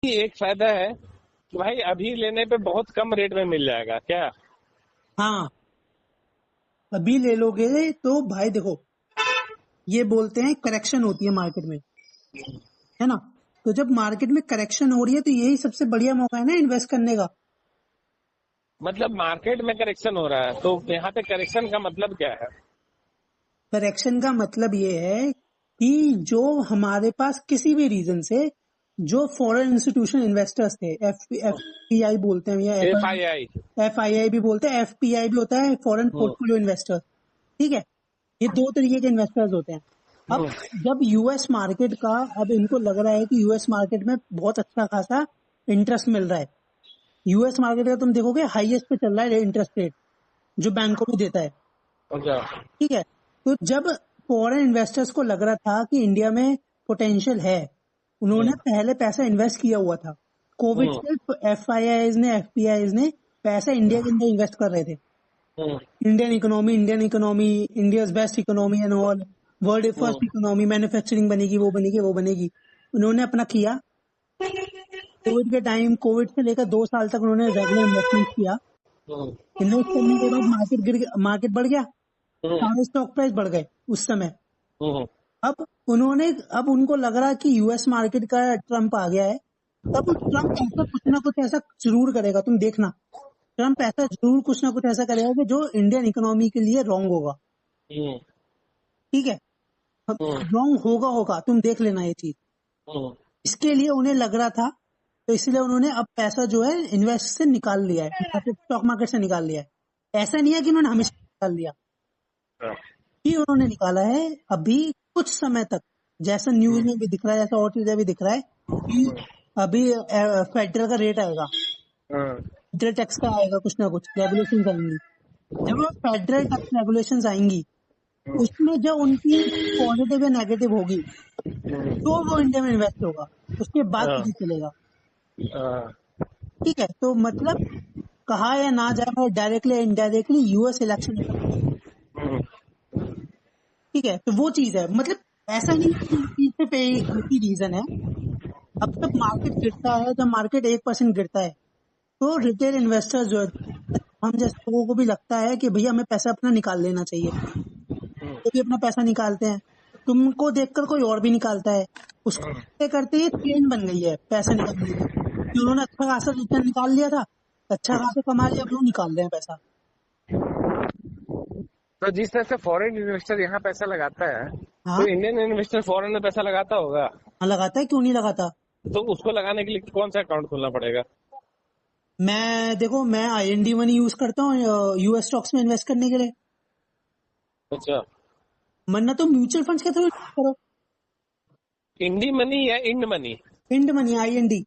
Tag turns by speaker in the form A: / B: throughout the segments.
A: एक फायदा है कि भाई अभी लेने पे बहुत कम रेट में मिल जाएगा क्या।
B: हाँ, अभी ले लोगे तो भाई देखो, ये बोलते हैं करेक्शन होती है मार्केट में, है ना। तो जब मार्केट में करेक्शन हो रही है तो यही सबसे बढ़िया मौका है ना इन्वेस्ट करने का।
A: मतलब मार्केट में करेक्शन हो रहा है तो यहाँ पे करेक्शन का मतलब क्या है।
B: करेक्शन का मतलब ये है कि जो हमारे पास किसी भी रीजन से जो फॉरेन इंस्टीट्यूशन इन्वेस्टर्स थे, FPI बोलते हैं या
A: FII।
B: FII भी बोलते हैं, FPI भी होता है, फॉरेन पोर्टफोलियो इन्वेस्टर्स। ठीक है, ये दो तरीके के इन्वेस्टर्स होते हैं। अब जब यूएस मार्केट का, अब इनको लग रहा है कि यूएस मार्केट में बहुत अच्छा खासा इंटरेस्ट मिल रहा है। यूएस मार्केट का तुम देखोगे हाईएस्ट पे चल रहा है इंटरेस्ट रेट, जो बैंकों में देता है।
A: अच्छा।
B: ठीक है, तो जब फॉरेन इन्वेस्टर्स को लग रहा था कि इंडिया में पोटेंशियल है, उन्होंने पहले पैसा इन्वेस्ट किया हुआ था। कोविड से FIIs ने, FPIs ने पैसा इंडिया के अंदर इन्वेस्ट कर रहे थे। Indian economy, India's best economy and all, world first economy, manufacturing बनेगी, वो बनेगी, वो बनेगी। उन्होंने अपना किया। कोविड के टाइम, कोविड से लेकर 2 साल तक उन्होंने रेगुलर इन्वेस्टमेंट किया। इन्वेस्ट करने के बाद मार्केट बढ़ गया, सारे स्टॉक प्राइस बढ़ गए उस समय। अब अब उनको लग रहा कि यूएस मार्केट का ट्रम्प आ गया है, तब ट्रम्प ऐसा कुछ ना कुछ ऐसा जरूर करेगा, तुम देखना। ट्रम्प ऐसा जरूर कुछ ना कुछ ऐसा करेगा कि जो इंडियन इकोनॉमी के लिए रॉन्ग होगा। ठीक है, रॉन्ग होगा, तुम देख लेना ये चीज। इसके लिए उन्हें लग रहा था, तो इसलिए उन्होंने अब पैसा जो है इन्वेस्ट से निकाल लिया है, स्टॉक मार्केट से निकाल लिया है। ऐसा नहीं है कि उन्होंने हमेशा निकाल लिया, कि उन्होंने निकाला है अभी कुछ समय तक। जैसा न्यूज में भी दिख रहा है, जैसा और चीजें भी दिख रहा है कि अभी फेडरल का रेट आएगा, फेडरल टैक्स का आएगा, कुछ ना कुछ रेगुलेशन आएंगी। जब फेडरल टैक्स रेगुलेशन आएंगी, उसमें जब उनकी पॉजिटिव या नेगेटिव होगी, तो वो इंडिया में इन्वेस्ट होगा, उसके बाद पता चलेगा। ठीक है, तो मतलब कहा या ना जाए, डायरेक्टली या इनडायरेक्टली यूएस इलेक्शन। ठीक है, तो वो चीज है, मतलब ऐसा नहीं कि इस चीज पे एक ही रीजन है। अब जब मार्केट गिरता है, जब मार्केट 1% गिरता है, तो रिटेल इन्वेस्टर्स जो है, हम जैसे लोगों को भी लगता है कि भैया हमें पैसा अपना निकाल लेना चाहिए, तो भी अपना पैसा निकालते हैं। तुमको देखकर कोई और भी निकालता है, उसको करते करते ये ट्रेन बन गई है पैसा निकालने की, कि उन्होंने अच्छा खासा रिटर्न निकाल लिया था, अच्छा खासा कमा लिया, अब लोग निकाल रहे हैं पैसा।
A: तो जिस तरह से फॉरेन इन्वेस्टर यहाँ पैसा लगाता है
B: हाँ,
A: तो इंडियन इन्वेस्टर फॉरेन में पैसा लगाता होगा।
B: हाँ लगाता है, क्यों नहीं लगाता।
A: तो उसको लगाने के लिए कौन सा अकाउंट खोलना पड़ेगा।
B: मैं IND मनी यूज करता हूँ यूएस स्टॉक्स में इन्वेस्ट करने के लिए।
A: अच्छा।
B: वरना तो म्यूचुअल फंड्स के थ्रू करो।
A: इंडी मनी या Ind money.
B: Ind money, IND।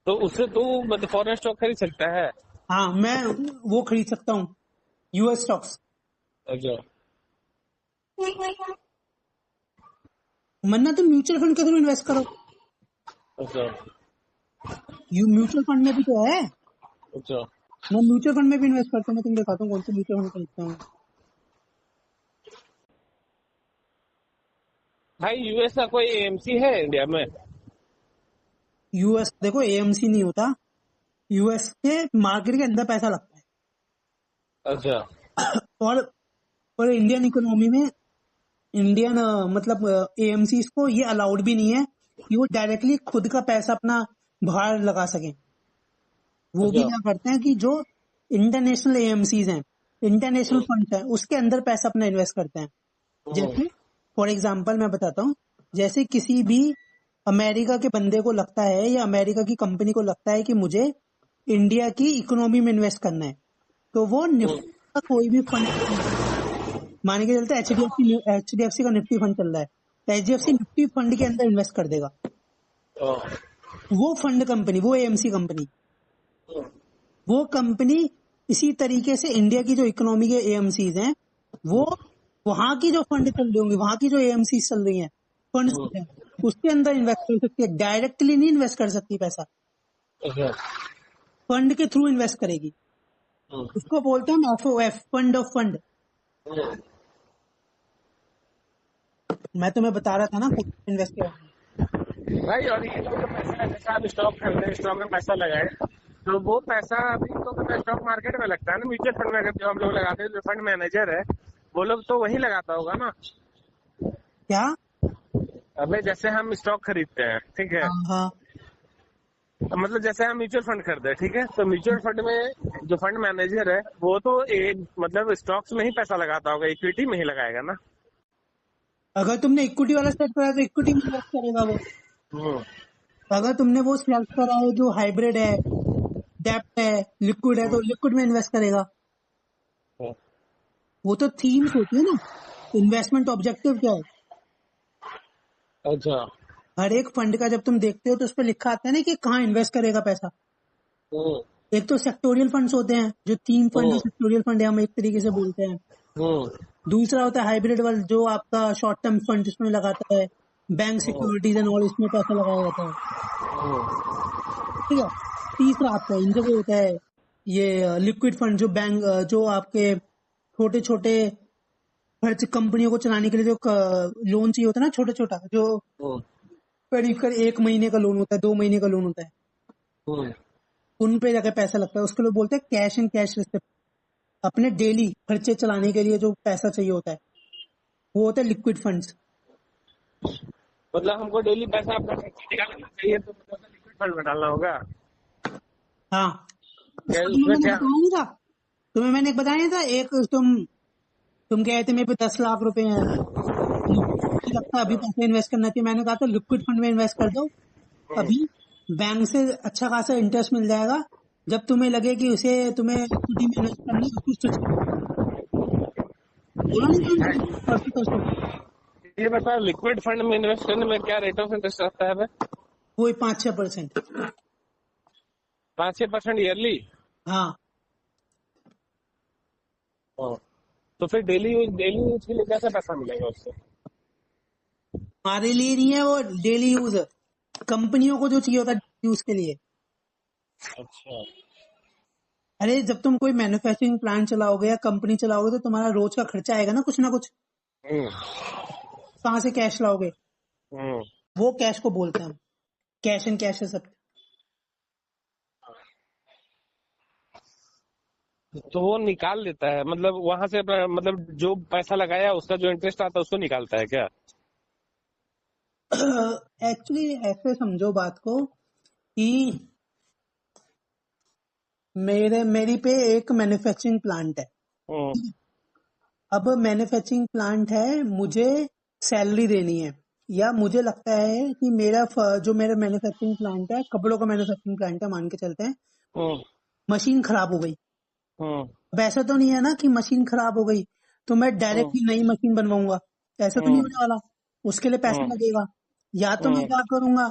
A: तो उससे तू मतलब फॉरेन स्टॉक खरीद सकता है।
B: हाँ, मैं वो खरीद सकता हूँ, यूएस स्टॉक्स।
A: अच्छा।
B: वरना तुम म्यूचुअल फंड के थ्रू इन्वेस्ट करो।
A: अच्छा।
B: म्यूचुअल फंड में भी तो है।
A: अच्छा।
B: मैं म्यूचुअल फंड में भी इन्वेस्ट करता हूँ, मैं तुम्हें दिखाता हूँ कौन से म्यूचुअल फंड खरीदता हूँ।
A: भाई यूएस का कोई AMC है इंडिया में।
B: यूएस देखो, AMC नहीं होता, यूएस के मार्केट के अंदर पैसा लगता
A: अच्छा।
B: है। और इंडियन इकोनॉमी में, इंडियन मतलब AMC को ये अलाउड भी नहीं है कि वो डायरेक्टली खुद का पैसा अपना बाहर लगा सकें। वो भी
A: अच्छा।
B: क्या करते हैं कि जो इंटरनेशनल AMCs हैं, इंटरनेशनल फंड्स हैं, उसके अंदर पैसा अपना इन्वेस्ट करते हैं। जैसे फॉर एग्जांपल मैं बताता हूँ, जैसे किसी भी अमेरिका के बंदे को लगता है या अमेरिका की कंपनी को लगता है कि मुझे इंडिया की इकोनॉमी में इन्वेस्ट करना है, तो वो निफ्टी का कोई भी फंड, मान के चलते HDFC का निफ्टी फंड चल रहा है, तो HDFC निफ्टी फंड के अंदर इन्वेस्ट कर देगा। वो फंड कंपनी, वो AMC कंपनी, वो कंपनी इसी तरीके से इंडिया की जो इकोनॉमी के AMCs हैं, वो वहां की जो फंड चल रही होंगी, वहां की जो AMC चल रही हैं, फंड हैं, उसके अंदर इन्वेस्ट कर सकती है। डायरेक्टली नहीं इन्वेस्ट कर सकती पैसा,
A: अच्छा।
B: फंड के थ्रू इन्वेस्ट करेगी। उसको बोलते हैं FOF, फंड ऑफ फंड। मैं तुम्हें बता रहा था ना इन्वेस्ट के बारे में।
A: भाई, और ये जो पैसा है, जैसे आप स्टॉक खरीदे, स्टॉक में पैसा लगाए, तो वो पैसा अभी तो मतलब स्टॉक मार्केट में लगता है ना, म्यूचुअल फंड में अगर जो हम लोग लगाते हैं, जो फंड मैनेजर है वो लोग तो वही लगाता होगा ना।
B: क्या?
A: अबे जैसे हम स्टॉक खरीदते हैं, ठीक है,
B: हाँ हाँ।
A: मतलब जैसे हम म्यूचुअल फंड खरीदे, ठीक है, तो म्यूचुअल फंड में जो फंड मैनेजर है वो तो एक मतलब स्टॉक्स में ही पैसा लगाता होगा, इक्विटी में ही लगाएगा ना।
B: अगर तुमने इक्विटी वाला सेट करा है तो इक्विटी में इन्वेस्ट करेगा वो।
A: हम्म।
B: अगर तुमने वो सेलेक्ट करा है जो हाइब्रिड है, डेप्ट है, लिक्विड है, तो लिक्विड में इन्वेस्ट करेगा। वो तो थीम्स होती है ना, इन्वेस्टमेंट ऑब्जेक्टिव क्या है।
A: अच्छा।
B: हर एक फंड का जब तुम देखते हो तो उस पर लिखा आता है ना कि कहाँ इन्वेस्ट करेगा पैसा।
A: हम्म।
B: एक तो सेक्टोरियल फंड्स होते हैं, जो 3 फंड जो
A: हम्म।
B: सेक्टोरियल फंड है हम एक तरीके से बोलते हैं।
A: हम्म।
B: दूसरा होता है हाइब्रिड वाला, जो आपका शॉर्ट टर्म फंड जिसमें लगाता है, बैंक सिक्योरिटीज एंड ऑल, इसमें पैसा लगाया जाता है। ठीक है। तीसरा आपका इन जगह होता है ये लिक्विड फंड, जो बैंक जो आपके छोटे छोटे खर्च कंपनियों को चलाने के लिए जो लोन चाहिए होता है ना, छोटा छोटा, जो
A: हम्म।
B: करीब कर 1 महीने का लोन होता है, 2 महीने का लोन होता है,
A: हम्म।
B: उन पे जाकर पैसा लगता है। उसके लोग बोलते हैं कैश एंड कैश रिसिप्ट। अपने डेली खर्चे चलाने के लिए जो पैसा चाहिए होता है वो होता है लिक्विड फंड्स।
A: मतलब हमको डेली पैसा अपना खर्चा निकालना चाहिए, तो मतलब लिक्विड फंड में डालना होगा।
B: हाँ,
A: क्या
B: उसको तुम्हें
A: उसमें
B: मैंने
A: क्या?
B: बताया नहीं था। तुम्हें मैंने एक बताया नहीं था, एक तुम कह रहे थे मेरे पे 10 लाख रुपए हैं, मुझे लगता है अभी पैसा इन्वेस्ट करना चाहिए। मैंने कहा था लिक्विड फंड में इन्वेस्ट कर दो,
A: हम्म।
B: अभी बैंक से अच्छा खासा इंटरेस्ट मिल जाएगा। जब तुम्हें लगे कि उसे तुम्हें इक्विटी में इन्वेस्ट करना है, उसको स्विच कर दो। बोला नहीं था मैंने परसों तरसों?
A: ये बताओ, लिक्विड फंड में इन्वेस्ट करने में क्या रेट ऑफ इंटरेस्ट रहता है भाई?
B: वही 5-6%।
A: 5-6% ईयरली?
B: हाँ।
A: तो फिर डेली यूज के लिए कैसे पैसा मिलेगा उससे?
B: हमारे लिए नहीं है वो डेली यूज, कंपनियों को जो चाहिए होता है यूज के लिए।
A: अच्छा।
B: अरे जब तुम कोई मैन्युफैक्चरिंग प्लांट चलाओगे या कंपनी चलाओगे तो तुम्हारा रोज का खर्चा आएगा ना कुछ ना कुछ।
A: हम्म।
B: कहाँ से कैश लाओगे?
A: हम्म।
B: वो कैश को बोलते हैं हम कैश एंड कैश है सब।
A: तो वो निकाल लेता है, मतलब वहां से मतलब जो पैसा लगाया उसका जो इंटरेस्ट आता है उसको निकालता है क्या?
B: एक्चुअली ऐसे समझो बात को कि मेरी पे एक मैन्युफैक्चरिंग प्लांट है।
A: हम्म।
B: अब मैन्युफैक्चरिंग प्लांट है, मुझे सैलरी देनी है, या मुझे लगता है कि जो मेरा मैन्युफैक्चरिंग प्लांट है, कपड़ों का मैन्युफैक्चरिंग प्लांट है मान के चलते हैं,
A: हम्म।
B: मशीन खराब हो गई।
A: हम्म।
B: अब ऐसा तो नहीं है ना कि मशीन खराब हो गई तो मैं
A: हम्म।
B: डायरेक्टली नई मशीन बनवाऊंगा, ऐसा तो नहीं
A: हम्म।
B: होने वाला। उसके लिए पैसा
A: हम्म।
B: लगेगा। या तो मैं
A: हम्म।
B: क्या करूंगा,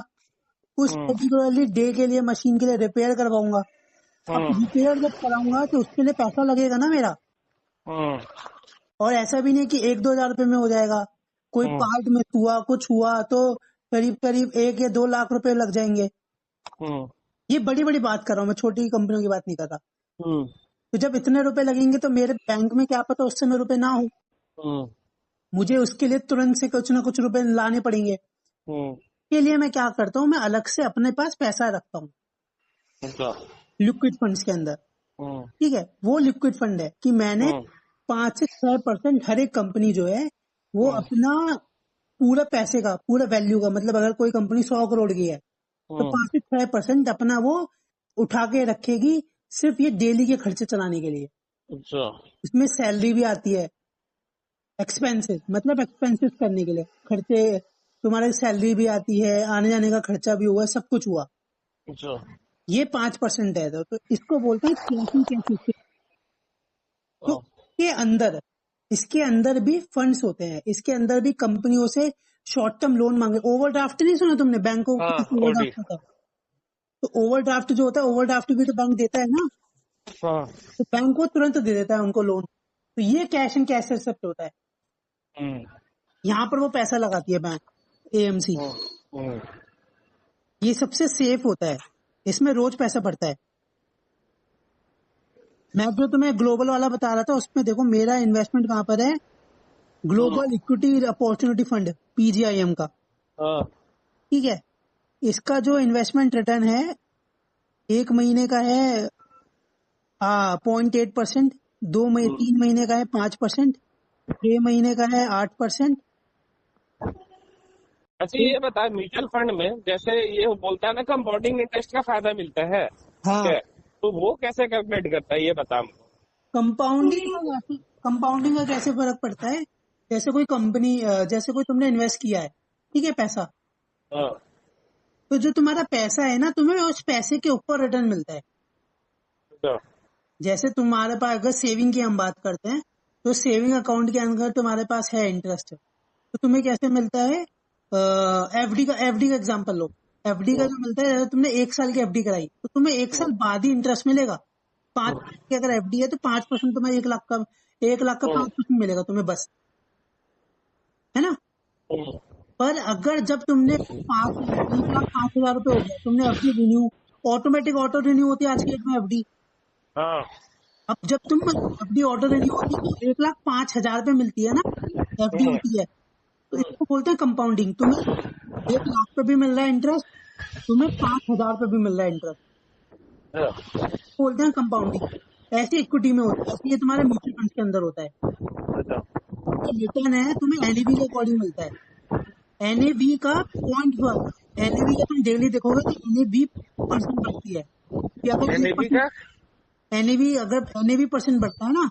B: उस
A: हम्म।
B: पर्टिकुलरली डे के लिए मशीन के लिए रिपेयर करवाऊंगा। अब
A: हम्म।
B: रिपेयर जब कराऊंगा तो उसके लिए पैसा लगेगा ना मेरा।
A: हम्म।
B: और ऐसा भी नहीं कि 1-2 हजार रुपए में हो जाएगा। कोई
A: हम्म।
B: पार्ट में हुआ, कुछ हुआ तो करीब करीब 1 या 2 लाख रुपए लग जाएंगे।
A: हम्म।
B: ये बड़ी बड़ी बात कर रहा हूँ मैं, छोटी कंपनियों की बात नहीं कर रहा।
A: हम्म।
B: तो जब इतने रुपए लगेंगे तो मेरे बैंक में क्या पता उस समय रुपए ना हो,
A: हम्म।
B: मुझे उसके लिए तुरंत से कुछ ना कुछ रुपए लाने पड़ेंगे।
A: हम्म।
B: के लिए मैं क्या करता हूँ, मैं अलग से अपने पास पैसा रखता हूँ
A: अच्छा।
B: लिक्विड फंड्स के अंदर।
A: हम्म।
B: ठीक है, वो लिक्विड फंड है कि मैंने
A: हम्म।
B: 5 से 6% हर एक कंपनी जो है वो
A: हम्म।
B: अपना पूरा पैसे का पूरा वैल्यू का, मतलब अगर कोई कंपनी 100 करोड़ की है तो
A: हम्म।
B: 5 से 6% अपना वो उठा के रखेगी, सिर्फ ये डेली के खर्चे चलाने के लिए।
A: अच्छा।
B: इसमें सैलरी भी आती है, एक्सपेंसेस मतलब एक्सपेंसेस करने के लिए खर्चे, तुम्हारी सैलरी भी आती है, आने जाने का खर्चा भी हुआ, सब कुछ हुआ।
A: अच्छा।
B: ये 5% है, तो इसको बोलते हैं कैश कैश। तो
A: हाँ।
B: इसके अंदर भी फंड्स होते हैं, इसके अंदर भी कंपनियों से शॉर्ट टर्म लोन मांगे। ओवरड्राफ्ट नहीं सुना तुमने, बैंकों को
A: हाँ,
B: कैसे
A: ओडी।
B: ओवरड्राफ्ट होता है? तो ओवरड्राफ्ट जो होता है, ओवरड्राफ्ट भी तो बैंक देता है ना,
A: हाँ।
B: तो बैंक को तुरंत दे देता है उनको लोन। तो ये कैश एंड कैश एक्सेप्ट होता है।
A: हम्म।
B: यहाँ पर वो पैसा लगाती है बैंक, एएमसी।
A: हम्म। हम्म।
B: ये सबसे सेफ होता है, इसमें रोज पैसा पड़ता है। मैं जो तुम्हें ग्लोबल वाला बता रहा था उसमें देखो मेरा इन्वेस्टमेंट कहाँ पर है,
A: hmm.
B: Global equity opportunity fund, PGIM का।
A: हाँ।
B: ठीक है, इसका जो इन्वेस्टमेंट रिटर्न है 1 महीने का है 0.8%, 3 महीने का है 5%, 6 महीने का है 8%।
A: अच्छा ये बता, म्यूचुअल फंड में जैसे ये बोलता है ना कंपाउंडिंग इंटरेस्ट का फायदा मिलता है, ठीक
B: हाँ,
A: है, तो वो कैसे कैलकुलेट करता है ये बता हमको।
B: कंपाउंडिंग का कैसे फर्क पड़ता है? जैसे कोई कंपनी, जैसे कोई तुमने इन्वेस्ट किया है, ठीक है, पैसा,
A: हाँ,
B: तो जो तुम्हारा पैसा है ना, तुम्हें उस पैसे के ऊपर रिटर्न मिलता है।
A: अच्छा,
B: जैसे तुम्हारे पास अगर सेविंग की हम बात करते हैं, तो सेविंग अकाउंट के अंदर तुम्हारे पास है इंटरेस्ट, तो तुम्हें कैसे मिलता है? एफडी का एग्जांपल लो। एफडी का जो मिलता है, अगर तुमने 1 साल की एफडी कराई तो तुम्हें 1 साल बाद ही इंटरेस्ट मिलेगा। 5 की अगर एफडी है तो 5% तुम्हें 1 लाख का 5% मिलेगा तुम्हें, बस, है ना। पर अगर जब तुमने 1,05,000 रुपए हो गया, तुमने FD renew, automatic auto renew होती है आज की डेट में एफडी।
A: हाँ,
B: अब जब तुम एफडी ऑटो रिन्यू होती है तो 1,05,000 रुपए मिलती है ना, एफडी होती है, तो इसको बोलते हैं कंपाउंडिंग। तुम्हें 1 लाख पे भी मिल रहा है इंटरेस्ट, तुम्हें 5,000 पे भी मिल रहा है इंटरेस्ट, बोलते हैं कंपाउंडिंग। ऐसी इक्विटी में होता है, ऐसे ये तुम्हारे म्यूचुअल फंड के अंदर होता है। रिटर्न है तुम्हें एनएवी के अकॉर्डिंग मिलता है। एनएवी का 0.1, एनएवी का तुम डेली देखोगे तो एनएवी परसेंट बढ़ती है कि अगर
A: एनएवी का,
B: एनएवी अगर एनएवी परसेंट बढ़ता है ना,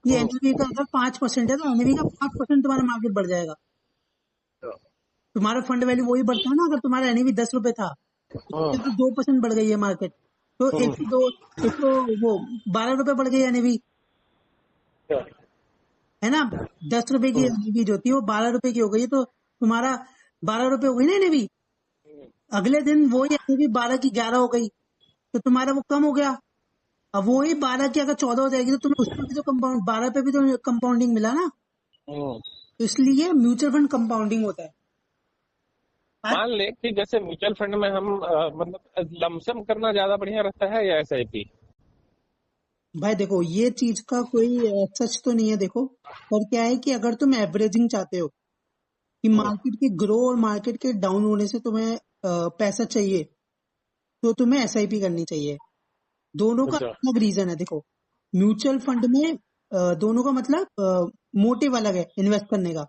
B: ये एनएवी का अगर 5% है तो एनएवी का 5% तुम्हारा मार्केट बढ़ जाएगा। तुम्हारा फंड वैल्यू वही बढ़ता है ना। अगर तुम्हारा एनएवी 10 रुपए था तो 2% बढ़ गई है मार्केट, तो 12 रुपए बढ़ गई एनएवी, है ना। 10 रुपए की एनएवी जो थी वो 12 रुपए की हो गई, तो तुम्हारा 12 रुपए हो गई ना एनएवी। अगले दिन वही एनएवी 12 की 11 हो गई, तो तुम्हारा वो कम हो गया। अब वही 12 की अगर 14 हो जाएगी तो तुम्हें उसमें भी तो कंपाउंड, 12 पे भी तो कंपाउंडिंग मिला ना। तो इसलिए म्यूचुअल फंड कंपाउंडिंग होता है।
A: मान ले कि जैसे म्यूचुअल फंड में हम मतलब लमसम करना ज्यादा बढ़िया रहता है या एसआईपी।
B: भाई देखो, ये चीज का कोई सच तो नहीं है, देखो, पर क्या है कि अगर तुम एवरेजिंग चाहते हो कि मार्केट के ग्रो और मार्केट के डाउन होने से तुम्हें पैसा चाहिए, तो तुम्हें एसआईपी करनी चाहिए। दोनों का अलग रीजन है। देखो, म्यूचुअल फंड में दोनों का मतलब मोटिव अलग है इन्वेस्ट करने का।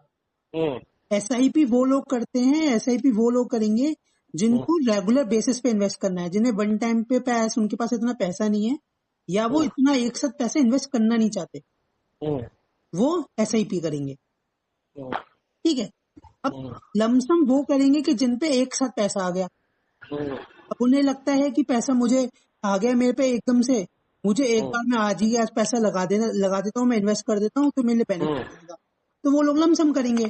B: एसआईपी वो लोग करते हैं, एसआईपी वो लोग करेंगे जिनको रेगुलर बेसिस पे इन्वेस्ट करना है, जिन्हें वन टाइम पे पैसा, उनके पास इतना पैसा नहीं है, या वो इतना एक साथ पैसा इन्वेस्ट करना नहीं चाहते, वो एसआईपी करेंगे, ठीक है। अब लमसम वो करेंगे कि जिन पे एक साथ पैसा आ गया। अब उन्हें लगता है कि पैसा मुझे आ गया मेरे पे एकदम से, मुझे एक बार में आज ही आज पैसा लगा देता हूँ, मैं इन्वेस्ट कर देता हूँ, तो मेरे लिए बेनिफिट मिलेगा, तो वो लोग लमसम करेंगे।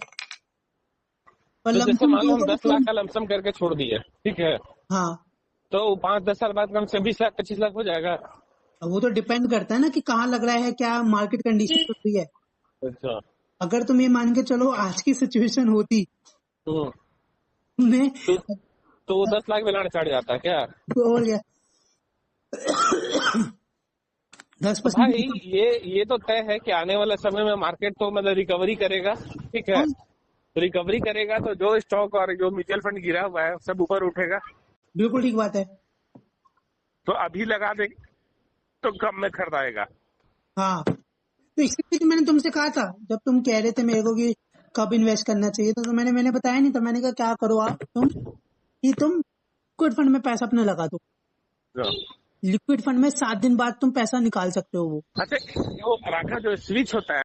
A: तो जैसे मान लो हम 10 लाख का लमसम करके छोड़ दिए, ठीक है,
B: हाँ,
A: तो 5-10 साल बाद कम से 20 लाख 25 लाख हो जाएगा।
B: अब वो तो डिपेंड करता है ना कि कहाँ लग रहा है, क्या मार्केट कंडीशन चल रही है।
A: अच्छा,
B: अगर तुम ये मान के चलो आज की सिचुएशन होती में
A: तो 10 लाख में चढ़ जाता है क्या?
B: और क्या 10%।
A: तो भाई ये तो तय है कि आने वाले समय में मार्केट तो मतलब रिकवरी करेगा, ठीक है, रिकवरी करेगा तो जो स्टॉक और जो म्यूचुअल फंड गिरा हुआ है सब ऊपर उठेगा।
B: बिल्कुल ठीक बात है।
A: तो अभी लगा दे तो कम में खरीदाएगा।
B: हाँ, तो इसलिए तो मैंने तुमसे कहा था, जब तुम कह रहे थे मेरे को कि कब इन्वेस्ट करना चाहिए, तो मैंने बताया नहीं था। मैंने कहा क्या करो आप, तुम लिक्विड फंड में पैसा अपना लगा दो। लिक्विड फंड में 7 दिन बाद तुम पैसा निकाल सकते हो। वो
A: अच्छा, वो राखा जो स्विच होता है